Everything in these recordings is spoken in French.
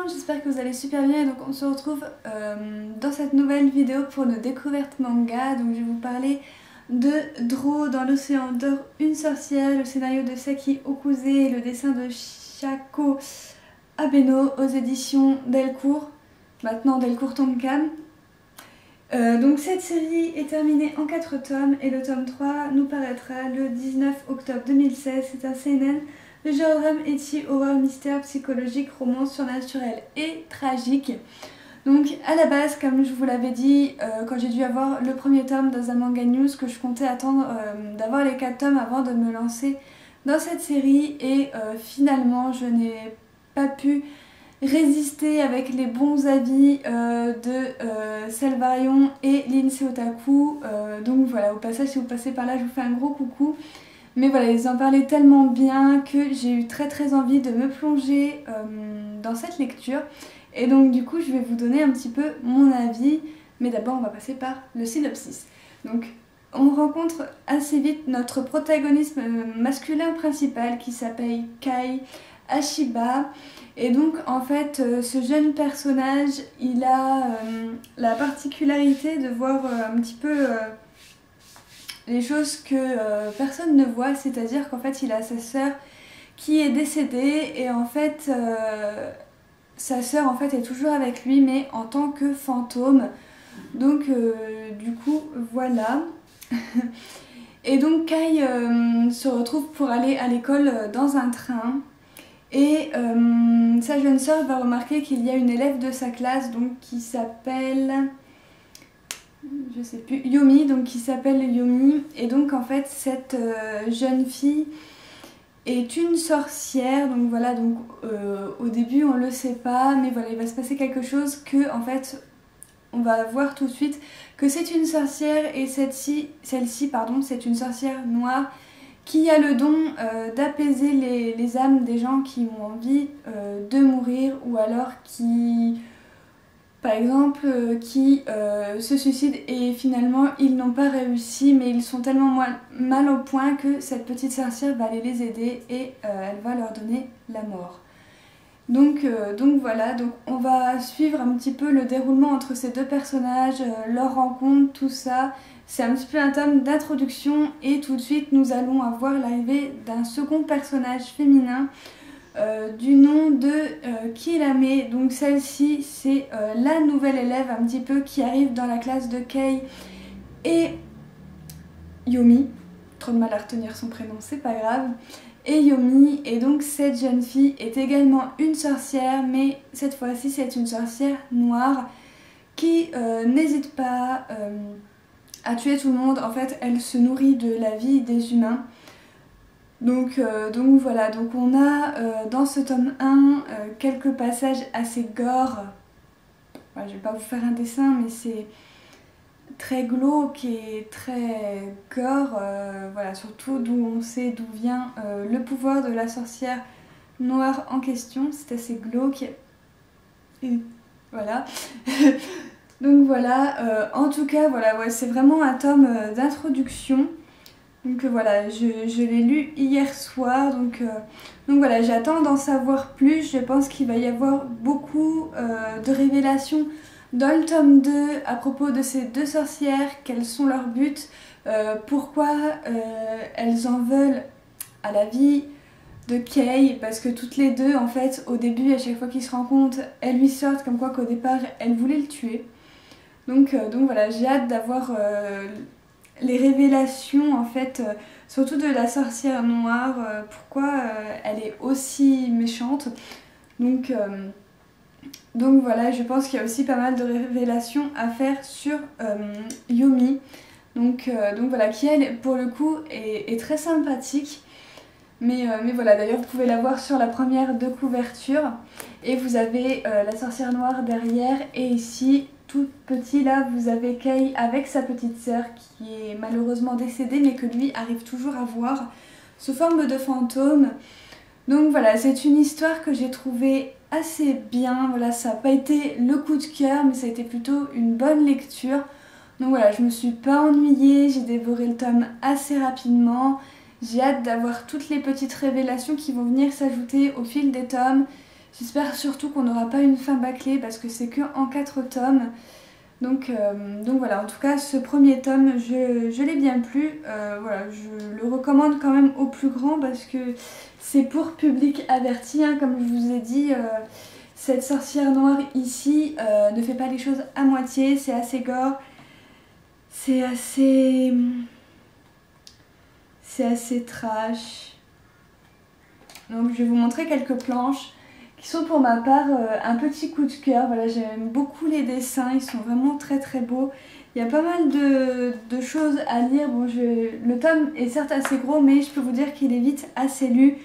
monde, j'espère que vous allez super bien. Donc on se retrouve dans cette nouvelle vidéo pour nos découvertes manga. Donc je vais vous parler de Dro dans l'océan d'or, une sorcière, le scénario de Saki Okuze et le dessin de Shako Abeno aux éditions Delcourt, maintenant Delcourt Tonkam. Donc cette série est terminée en 4 tomes et le tome 3 nous paraîtra le 19 octobre 2016. C'est un seinen de genre drame, ecchi, horreur, mystère, psychologique, romance surnaturelle et tragique. Donc à la base, comme je vous l'avais dit, quand j'ai dû avoir le premier tome dans un manga news, que je comptais attendre d'avoir les 4 tomes avant de me lancer dans cette série, et finalement je n'ai pas pu résister avec les bons avis de Selvarion et Lindsay Otaku. Donc voilà, au passage, si vous passez par là, je vous fais un gros coucou. Mais voilà, ils en parlaient tellement bien que j'ai eu très envie de me plonger dans cette lecture. Et donc du coup, je vais vous donner un petit peu mon avis. Mais d'abord, on va passer par le synopsis. Donc, on rencontre assez vite notre protagoniste masculin principal qui s'appelle Kai Ashiba. Et donc en fait ce jeune personnage, il a la particularité de voir un petit peu les choses que personne ne voit, c'est-à-dire qu'en fait il a sa sœur qui est décédée et en fait sa sœur en fait est toujours avec lui mais en tant que fantôme. Donc du coup voilà. Et donc Kai se retrouve pour aller à l'école dans un train. Et sa jeune sœur va remarquer qu'il y a une élève de sa classe donc qui s'appelle, je sais plus, Yomi, donc qui s'appelle Yomi. Et donc en fait cette jeune fille est une sorcière. Donc voilà, donc au début on le sait pas, mais voilà, il va se passer quelque chose que en fait on va voir tout de suite que c'est une sorcière. Et celle-ci pardon, c'est une sorcière noire qui a le don d'apaiser les âmes des gens qui ont envie de mourir, ou alors qui, par exemple, qui se suicident et finalement ils n'ont pas réussi, mais ils sont tellement mal au point que cette petite sorcière va aller les aider et elle va leur donner la mort. Donc voilà, donc on va suivre un petit peu le déroulement entre ces deux personnages, leur rencontre, tout ça. C'est un petit peu un tome d'introduction et tout de suite nous allons avoir l'arrivée d'un second personnage féminin du nom de Kirame. Donc celle-ci c'est la nouvelle élève un petit peu qui arrive dans la classe de Kei et Yomi. Trop de mal à retenir son prénom, c'est pas grave. Et Yomi, et donc cette jeune fille est également une sorcière, mais cette fois-ci c'est une sorcière noire qui n'hésite pas à tuer tout le monde. En fait elle se nourrit de la vie des humains. Donc voilà, donc on a dans ce tome 1 quelques passages assez gore. Voilà, je vais pas vous faire un dessin, mais c'est très glauque et très gore, voilà, surtout d'où on sait d'où vient le pouvoir de la sorcière noire en question. C'est assez glauque et voilà. Donc voilà, en tout cas voilà, ouais, c'est vraiment un tome d'introduction. Donc voilà, je l'ai lu hier soir, donc voilà, j'attends d'en savoir plus. Je pense qu'il va y avoir beaucoup de révélations dans le tome 2 à propos de ces deux sorcières, quels sont leurs buts, pourquoi elles en veulent à la vie de Kei, parce que toutes les deux en fait au début, à chaque fois qu'ils se rencontrent, elles lui sortent comme quoi qu'au départ elles voulaient le tuer. Donc voilà, j'ai hâte d'avoir les révélations en fait, surtout de la sorcière noire, pourquoi elle est aussi méchante. Donc voilà, je pense qu'il y a aussi pas mal de révélations à faire sur Yomi. Donc voilà, qui elle pour le coup est très sympathique. Mais voilà, d'ailleurs vous pouvez la voir sur la première de couverture. Et vous avez la sorcière noire derrière, et ici tout petit là vous avez Kei avec sa petite sœur qui est malheureusement décédée mais que lui arrive toujours à voir sous forme de fantôme. Donc voilà, c'est une histoire que j'ai trouvée assez bien. Voilà, ça n'a pas été le coup de cœur, mais ça a été plutôt une bonne lecture. Donc voilà, je me suis pas ennuyée, j'ai dévoré le tome assez rapidement. J'ai hâte d'avoir toutes les petites révélations qui vont venir s'ajouter au fil des tomes. J'espère surtout qu'on n'aura pas une fin bâclée parce que c'est que en 4 tomes. Donc voilà, en tout cas ce premier tome je l'ai bien plu, voilà, je le recommande quand même aux plus grands parce que c'est pour public averti, hein, comme je vous ai dit, cette sorcière noire ici ne fait pas les choses à moitié, c'est assez gore, c'est assez trash. Donc je vais vous montrer quelques planches qui sont pour ma part un petit coup de cœur. Voilà, j'aime beaucoup les dessins, ils sont vraiment très très beaux. Il y a pas mal de choses à lire. Bon, le tome est certes assez gros, mais je peux vous dire qu'il est vite assez lu.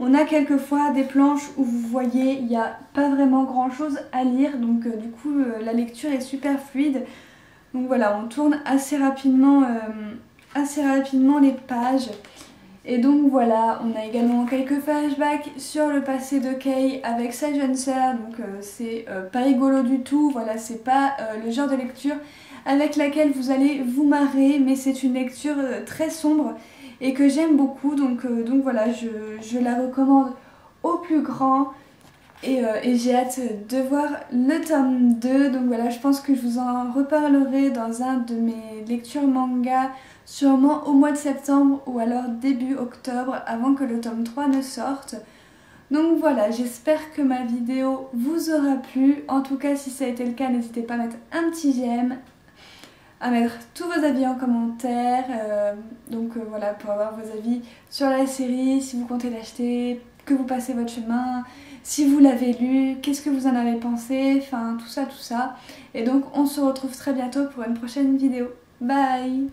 On a quelquefois des planches où vous voyez, il n'y a pas vraiment grand chose à lire, donc du coup la lecture est super fluide. Donc voilà, on tourne assez rapidement les pages. Et donc voilà, on a également quelques flashbacks sur le passé de Kay avec sa jeune sœur, donc c'est pas rigolo du tout, voilà, c'est pas le genre de lecture avec laquelle vous allez vous marrer, mais c'est une lecture très sombre et que j'aime beaucoup, donc voilà, je la recommande au plus grand et j'ai hâte de voir le tome 2, donc voilà, je pense que je vous en reparlerai dans un de mes lectures manga, sûrement au mois de septembre ou alors début octobre avant que le tome 3 ne sorte. Donc voilà, j'espère que ma vidéo vous aura plu. En tout cas, si ça a été le cas, n'hésitez pas à mettre un petit j'aime, à mettre tous vos avis en commentaire. Voilà, pour avoir vos avis sur la série, si vous comptez l'acheter, que vous passez votre chemin, si vous l'avez lu, qu'est-ce que vous en avez pensé, enfin tout ça. Et donc on se retrouve très bientôt pour une prochaine vidéo. Bye!